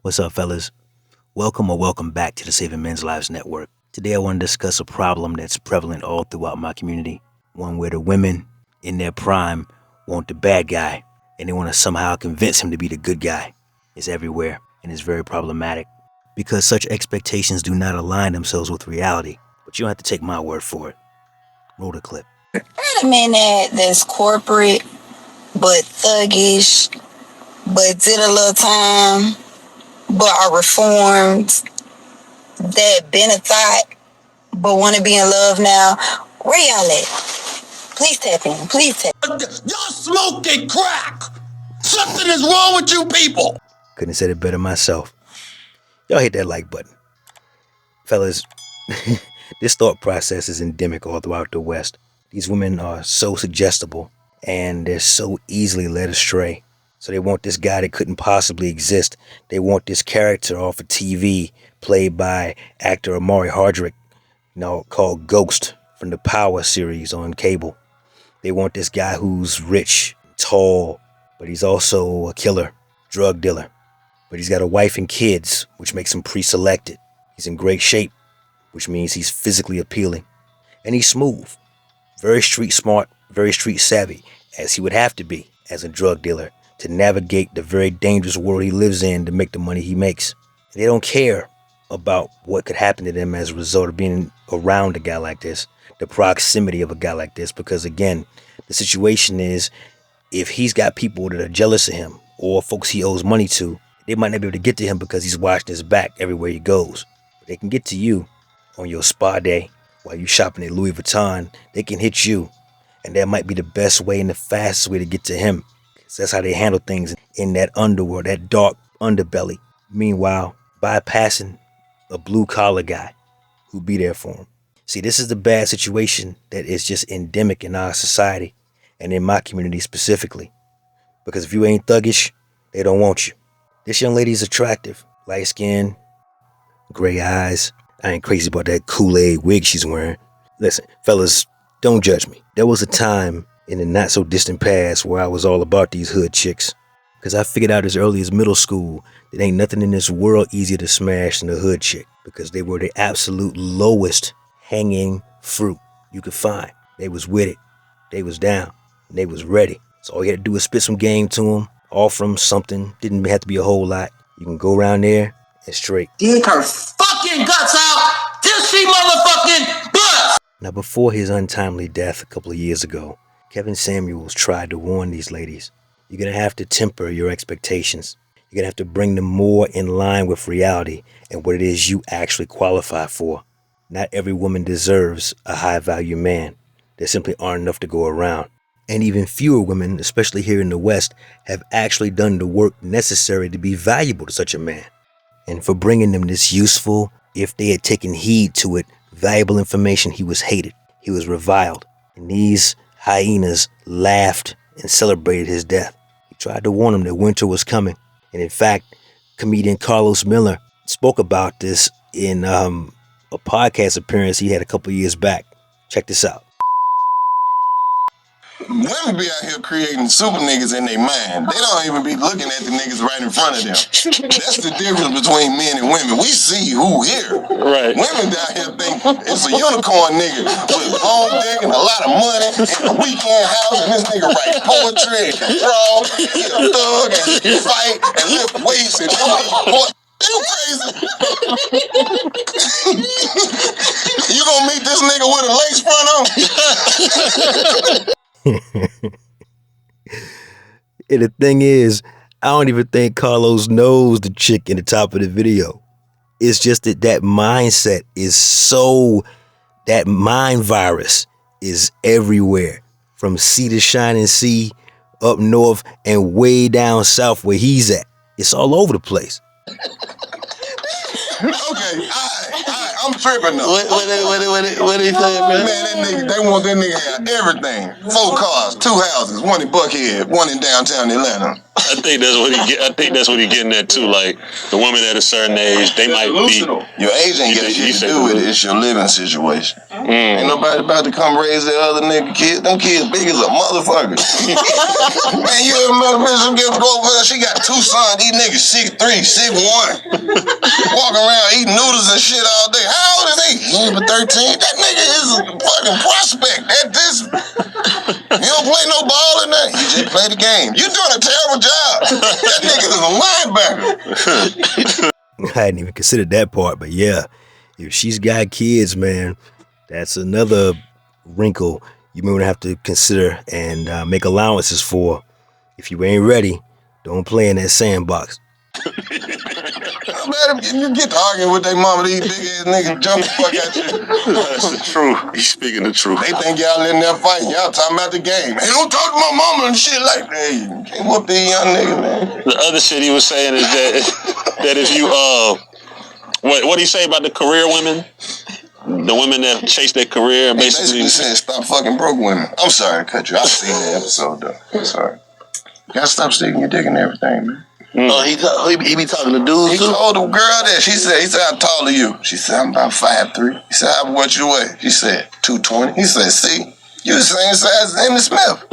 What's up, fellas? Welcome back to the Saving Men's Lives Network. Today I want to discuss a problem that's prevalent all throughout my community. One where the women in their prime want the bad guy and they want to somehow convince him to be the good guy. It's everywhere and it's very problematic because such expectations do not align themselves with reality. But you don't have to take my word for it. Roll the clip. Wait a minute, that's corporate, but thuggish, but did a little time, but are reformed, that been a thought, but want to be in love now. Where y'all at? Please tap in. Please tap in. Y'all smoking crack! Something is wrong with you people! Couldn't have said it better myself. Y'all hit that like button. Fellas, this thought process is endemic all throughout the West. These women are so suggestible and they're so easily led astray. So they want this guy that couldn't possibly exist. They want this character off of TV played by actor Amari Hardrick, called Ghost from the Power series on cable. They want this guy who's rich, tall, but he's also a killer, drug dealer. But he's got a wife and kids, which makes him pre-selected. He's in great shape, which means he's physically appealing. And he's smooth, very street smart, very street savvy, as he would have to be as a drug dealer to navigate the very dangerous world he lives in to make the money he makes. They don't care about what could happen to them as a result of being around a guy like this, the proximity of a guy like this, because again, the situation is if he's got people that are jealous of him or folks he owes money to, they might not be able to get to him because he's watching his back everywhere he goes. But they can get to you on your spa day while you shopping at Louis Vuitton. They can hit you, and that might be the best way and the fastest way to get to him. That's how they handle things in that underworld, that dark underbelly. Meanwhile, bypassing a blue-collar guy who be there for him. See, this is the bad situation that is just endemic in our society and in my community specifically. Because if you ain't thuggish, they don't want you. This young lady is attractive, light skin, gray eyes. I ain't crazy about that Kool-Aid wig she's wearing. Listen, fellas, don't judge me. There was a time in the not so distant past where I was all about these hood chicks. Because I figured out as early as middle school that ain't nothing in this world easier to smash than a hood chick. Because they were the absolute lowest hanging fruit you could find. They was with it. They was down. And they was ready. So all you had to do was spit some game to them, offer them something. Didn't have to be a whole lot. You can go around there and straight dig her fucking guts out till she motherfucking busts! Now, before his untimely death a couple of years ago, Kevin Samuels tried to warn these ladies. You're going to have to temper your expectations. You're going to have to bring them more in line with reality and what it is you actually qualify for. Not every woman deserves a high-value man. There simply aren't enough to go around. And even fewer women, especially here in the West, have actually done the work necessary to be valuable to such a man. And for bringing them this useful, if they had taken heed to it, valuable information, he was hated. He was reviled. And these hyenas laughed and celebrated his death. He tried to warn them that winter was coming. And in fact, comedian Carlos Miller spoke about this in a podcast appearance he had a couple years back. Check this out. Women be out here creating super niggas in their mind. They don't even be looking at the niggas right in front of them. That's the difference between men and women. We see who here. Right. Women down here think it's a unicorn nigga with long dick and a lot of money and a weekend house, and this nigga write poetry and draw, he a thug and fight and lift weights and do pork. You crazy? You gonna meet this nigga with a lace front on? And the thing is, I don't even think Carlos knows the chick in the top of the video. It's just that mindset is that mind virus is everywhere. From sea to shining sea, up north, and way down south where he's at. It's all over the place. Okay, all right, I'm tripping though. What he say, man? Man, that nigga, they want that nigga to have everything. 4 cars, 2 houses, one in Buckhead, one in downtown Atlanta. I think that's what he getting at too. Like the woman at a certain age, they might delusional. Your age ain't got shit to do with it. It's your living situation. Ain't nobody about to come raise that other nigga kid. Them kids big as a motherfucker. Man, you ever met a bitch who get broke with her? She got 2 sons. These niggas 6'3", 6'1". Walking around eating noodles and shit all day. How old is he? He ain't but 13. That nigga is a fucking prospect. He don't play no ball in that. He just play the game. You doing a terrible job. That nigga is a linebacker. I hadn't even considered that part, but yeah, if she's got kids, man, that's another wrinkle you may have to consider and make allowances for. If you ain't ready, don't play in that sandbox. Man, if you get to arguing with their mama, these big ass niggas jump the fuck at you. That's the truth. He's speaking the truth. They think y'all in there fighting. Y'all talking about the game. Hey, don't talk to my mama and shit like that. You can't whoop these young niggas, man. The other shit he was saying is that if you what he say about the career women? The women that chase their career and basically saying stop fucking broke women. I'm sorry to cut you. I've seen that episode though. I'm sorry. You gotta stop sticking your dick in everything, man. Oh, he be talking to dudes he too? He told the girl that. He said, how tall are you? She said, I'm about 5'3". He said, what you weigh? She said, 220. He said, see, you the same size as Emmitt Smith.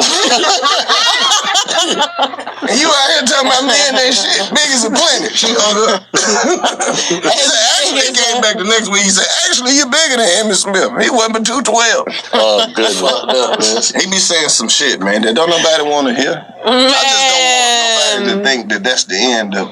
And you out here talking about men that shit big as a planet. She hung up. He said, actually, he came back the next week. He said, actually, you're bigger than Emmitt Smith. He wasn't but 212. Oh, good one. He be saying some shit, man, that don't nobody want to hear. I just don't want nobody to think that that's the end of,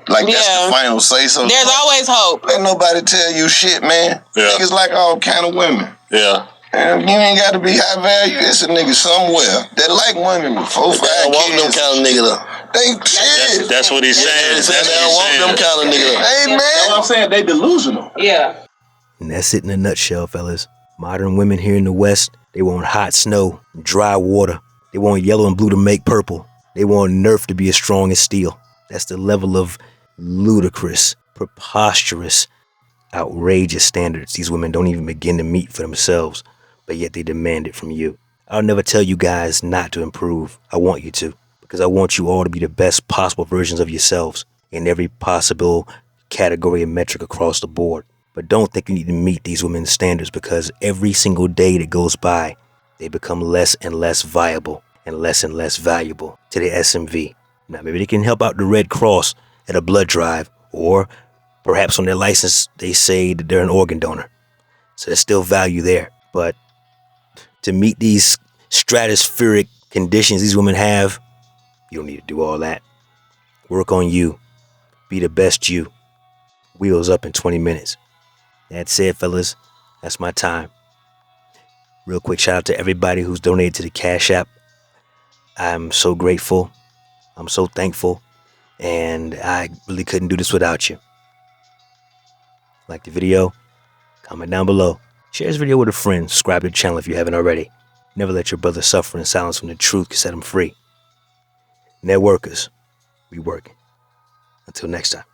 like that's the final say. So there's always hope. Let nobody tell you shit, man. Yeah. Niggas like all kind of women. Yeah. And you ain't got to be high value. It's a nigga somewhere that like women with 4, 5 kids. I want them kind of nigga though. Shit. That's what he's saying. They don't want them kind of nigga. Hey, man. That's what I'm saying. They delusional. Yeah. And that's it in a nutshell, fellas. Modern women here in the West, they want hot snow, dry water. They want yellow and blue to make purple. They want Nerf to be as strong as steel. That's the level of ludicrous, preposterous, outrageous standards these women don't even begin to meet for themselves, but yet they demand it from you. I'll never tell you guys not to improve. I want you to, because I want you all to be the best possible versions of yourselves in every possible category and metric across the board. But don't think you need to meet these women's standards, because every single day that goes by, they become less and less viable and less valuable to the SMV. Now, maybe they can help out the Red Cross at a blood drive, or perhaps on their license, they say that they're an organ donor. So there's still value there. But to meet these stratospheric conditions these women have, you don't need to do all that. Work on you. Be the best you. Wheels up in 20 minutes. That's it, fellas. That's my time. Real quick shout out to everybody who's donated to the Cash App. I'm so grateful. I'm so thankful. And I really couldn't do this without you. Like the video? Comment down below. Share this video with a friend. Subscribe to the channel if you haven't already. Never let your brother suffer in silence when the truth can set him free. Networkers, we working. Until next time.